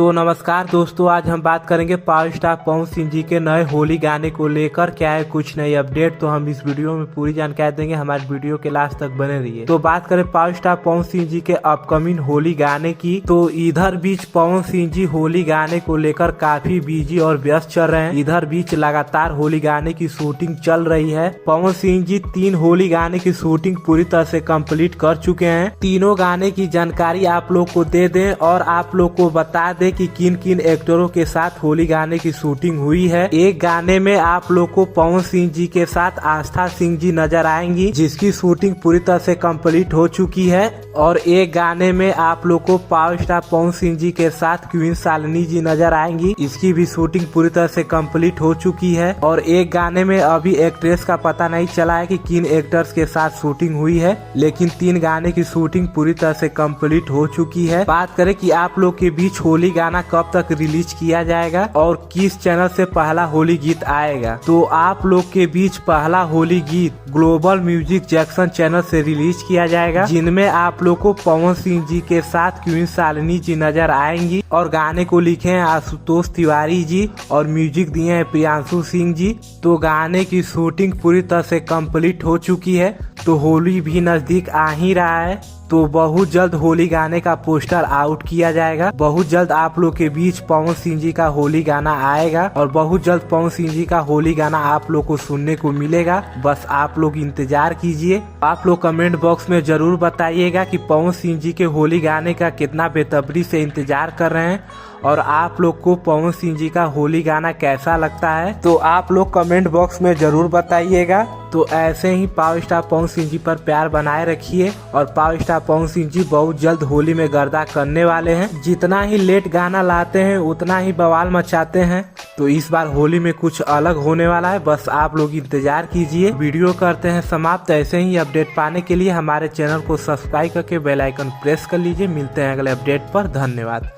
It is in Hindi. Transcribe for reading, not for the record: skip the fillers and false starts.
तो नमस्कार दोस्तों, आज हम बात करेंगे पावर स्टार पवन सिंह जी के नए होली गाने को लेकर क्या है कुछ नई अपडेट। तो हम इस वीडियो में पूरी जानकारी देंगे, हमारे वीडियो के लास्ट तक बने रहिए। तो बात करें पावर स्टार पवन सिंह जी के अपकमिंग होली गाने की, तो इधर बीच पवन सिंह जी होली गाने को लेकर काफी बिजी और व्यस्त चल रहे हैं। इधर बीच लगातार होली गाने की शूटिंग चल रही है। पवन सिंह जी 3 होली गाने की शूटिंग पूरी तरह से कंप्लीट कर चुके हैं। तीनों गाने की जानकारी आप लोग को दे दें और आप लोग को बता दें कि किन किन एक्टरों के साथ होली गाने की शूटिंग हुई है। एक गाने में आप लोग को पवन सिंह जी के साथ आस्था सिंह जी नजर आएंगी, जिसकी शूटिंग पूरी तरह से कंप्लीट हो चुकी है। और एक गाने में आप लोग को पावर स्टार पवन सिंह जी के साथ क्वीन शालिनी जी नजर आएंगी, इसकी भी शूटिंग पूरी तरह से कंप्लीट हो चुकी है। और एक गाने में अभी एक्ट्रेस का पता नहीं चला है कि किन एक्टर्स के साथ शूटिंग हुई है, लेकिन 3 गाने की शूटिंग पूरी तरह से कंप्लीट हो चुकी है। बात करें कि आप लोग के बीच होली गाना कब तक रिलीज किया जाएगा और किस चैनल से पहला होली गीत आएगा, तो आप लोग के बीच पहला होली गीत ग्लोबल म्यूजिक जैक्सन चैनल से रिलीज किया जाएगा, जिनमें आप लोग को पवन सिंह जी के साथ क्वीन शालिनी जी नजर आएंगी। और गाने को लिखे हैं आशुतोष तिवारी जी और म्यूजिक दिए हैं प्रियांशु सिंह जी। तो गाने की शूटिंग पूरी तरह से कंप्लीट हो चुकी है। तो होली भी नजदीक आ ही रहा है, तो बहुत जल्द होली गाने का पोस्टर आउट किया जाएगा। बहुत जल्द आप लोग के बीच पवन सिंह जी का होली गाना आएगा और बहुत जल्द पवन सिंह जी का होली गाना आप लोग को सुनने को मिलेगा। बस आप लोग इंतजार कीजिए। आप लोग कमेंट बॉक्स में जरूर बताइएगा कि पवन सिंह जी के होली गाने का कितना बेसब्री से इंतजार कर रहे हैं और आप लोग को पवन सिंह जी का होली गाना कैसा लगता है, तो आप लोग कमेंट बॉक्स में जरूर बताइएगा। तो ऐसे ही पावर स्टार पवन सिंह जी पर प्यार बनाए रखिए और पावर स्टार पवन सिंह जी बहुत जल्द होली में गर्दा करने वाले हैं। जितना ही लेट गाना लाते हैं उतना ही बवाल मचाते हैं, तो इस बार होली में कुछ अलग होने वाला है। बस आप लोग इंतजार कीजिए। वीडियो करते हैं समाप्त। ऐसे ही अपडेट पाने के लिए हमारे चैनल को सब्सक्राइब करके बेल आइकन प्रेस कर लीजिए। मिलते हैं अगले अपडेट पर। धन्यवाद।